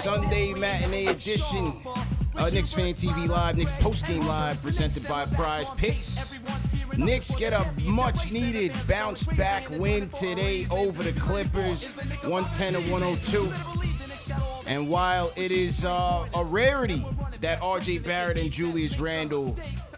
Sunday matinee edition of KnicksFanTV Live, Knicks postgame live, presented by Prize Picks. Knicks get a much-needed bounce-back win today over the Clippers, 110-102. And while it is a rarity that RJ Barrett and Julius Randle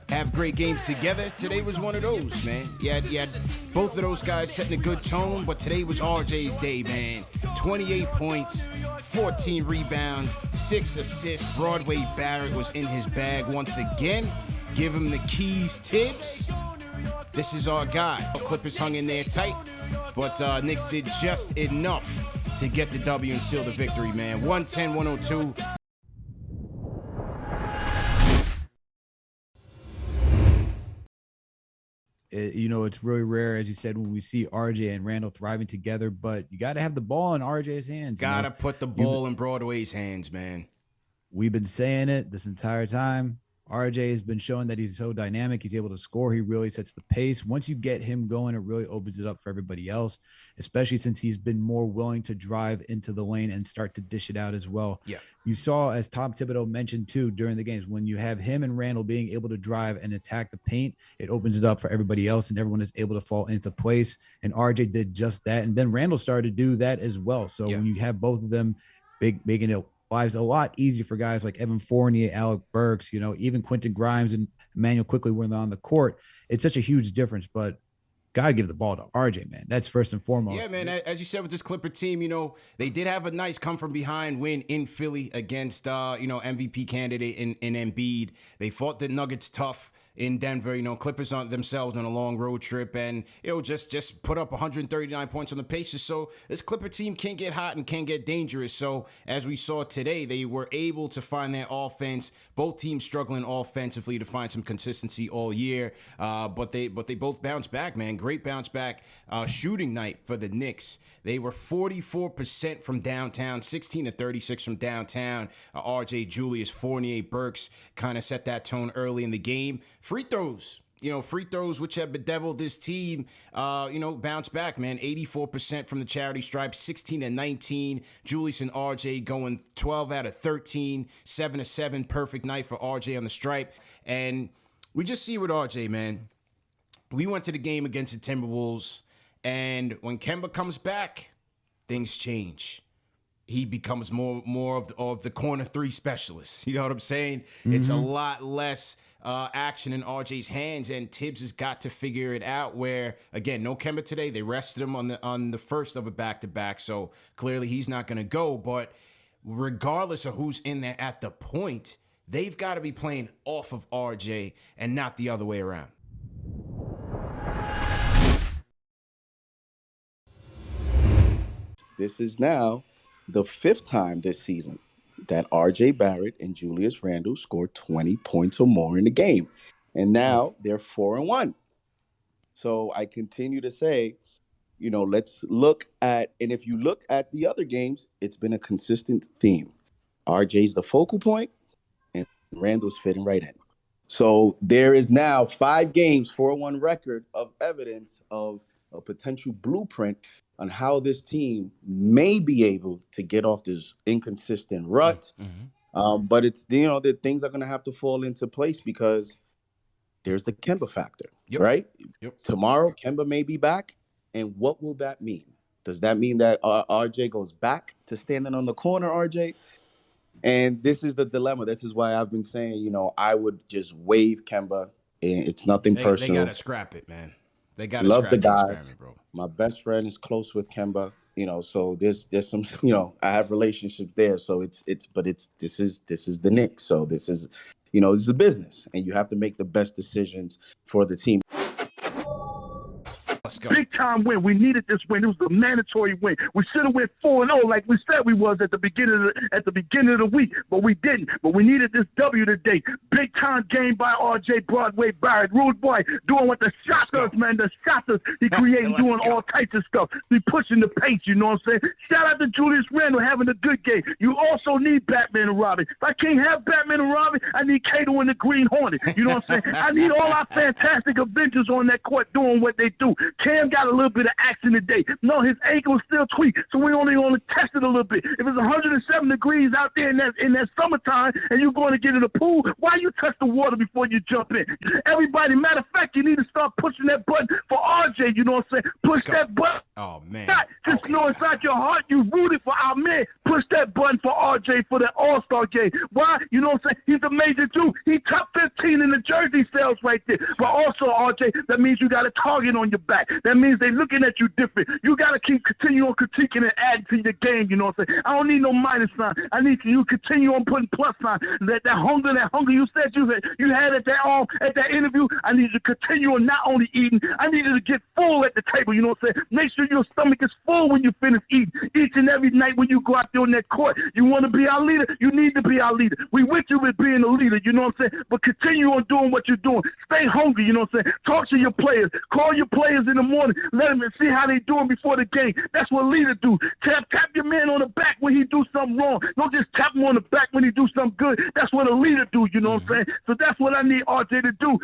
have great games together, today was one of those, man. You had both of those guys setting a good tone, but today was RJ's day, man. 28 points, 14 rebounds, 6 assists. Broadway Barrett was in his bag once again. Give him the keys, Tibbs. This is our guy. Clippers hung in there tight, but Knicks did just enough to get the W and seal the victory, man. 110-102. It's really rare, as you said, when we see RJ and Randle thriving together, but you got to have the ball in RJ's hands. Got to put the ball in Broadway's hands, man. We've been saying it this entire time. RJ has been showing that he's so dynamic. He's able to score. He really sets the pace. Once you get him going, it really opens it up for everybody else, especially since he's been more willing to drive into the lane and start to dish it out as well. Yeah. You saw, as Tom Thibodeau mentioned too during the games, when you have him and Randle being able to drive and attack the paint, it opens it up for everybody else, and everyone is able to fall into place. And RJ did just that. And then Randle started to do that as well. So when you have both of them making it lives a lot easier for guys like Evan Fournier, Alec Burks, even Quentin Grimes and Emmanuel quickly when they're on the court. It's such a huge difference, but gotta give the ball to RJ, man. That's first and foremost. Yeah, man. As you said with this Clipper team, they did have a nice come from behind win in Philly against MVP candidate in Embiid. They fought the Nuggets tough in Denver. Clippers on themselves on a long road trip, and just put up 139 points on the Pacers. So this Clipper team can get hot and can get dangerous. So as we saw today, they were able to find their offense. Both teams struggling offensively to find some consistency all year, but they both bounced back, man. Great bounce back shooting night for the Knicks. They were 44% from downtown, 16-36 from downtown. RJ, Julius, Fournier, Burks kind of set that tone early in the game. Free throws, which have bedeviled this team, bounce back, man. 84% from the charity stripe, 16-19. Julius and RJ going 12 out of 13, 7-7. Perfect night for RJ on the stripe. And we just see with RJ, man, we went to the game against the Timberwolves, and when Kemba comes back, things change. He becomes more of the corner three specialist. You know what I'm saying? Mm-hmm. It's a lot less action in RJ's hands, and Tibbs has got to figure it out where, again, no Kemba today. They rested him on the first of a back-to-back, so clearly he's not going to go. But regardless of who's in there at the point, they've got to be playing off of RJ and not the other way around. This is now the 5th time this season that RJ Barrett and Julius Randle scored 20 points or more in the game. And now they're 4-1. So I continue to say, let's look at, and if you look at the other games, it's been a consistent theme. RJ's the focal point and Randle's fitting right in. So there is now 5 games, 4-1 record of evidence of a potential blueprint on how this team may be able to get off this inconsistent rut. Mm-hmm. But it's, the things are going to have to fall into place because there's the Kemba factor, right? Yep. Tomorrow, Kemba may be back. And what will that mean? Does that mean that RJ goes back to standing on the corner, RJ? And this is the dilemma. This is why I've been saying, I would just wave Kemba. It's nothing personal. They got to scrap it, man. They got to love scrap the guy, bro. My best friend is close with Kemba, so there's some, I have relationships there. So this is the Knicks. So this is, this is a business, and you have to make the best decisions for the team. Let's go. Big time win. We needed this win. It was a mandatory win. We should have went 4-0 like we said we was at the beginning of the week, but we didn't. But we needed this W today. Big time game by RJ Broadway Barrett. Rude boy doing what the shotters, man. The shotters he creating, doing all types of stuff. He pushing the pace, you know what I'm saying? Shout out to Julius Randle having a good game. You also need Batman and Robin. If I can't have Batman and Robin, I need Kato and the Green Hornet. You know what I'm saying? I need all our fantastic Avengers on that court doing what they do. Cam got a little bit of action today. No, his ankle is still tweaked, so we only want to test it a little bit. If it's 107 degrees out there in that summertime and you're going to get in the pool, why you touch the water before you jump in? Everybody, matter of fact, you need to start pushing that button for RJ, you know what I'm saying? Push that button. Oh, man. Just know inside your heart you rooted for our man. Push that button for RJ for the All-Star game. Why? You know what I'm saying? He's a major dude. He top 15 in the jersey sales right there. But also, RJ, that means you got a target on your back. That means they looking at you different. You got to continue on critiquing and adding to your game, you know what I'm saying? I don't need no minus sign. I need you to continue on putting plus sign. That hunger you said you had at that interview, I need you to continue on not only eating, I need you to get full at the table, you know what I'm saying? Make sure your stomach is full when you finish eating. Each and every night when you go out there on that court, you want to be our leader, you need to be our leader. We with you with being a leader, you know what I'm saying? But continue on doing what you're doing. Stay hungry, you know what I'm saying? Talk to your players. Call your players in the morning. Let them see how they doing before the game. That's what leaders do. Tap your man on the back when he do something wrong. Don't just tap him on the back when he do something good. That's what a leader do, you know what I'm saying? So that's what I need RJ to do.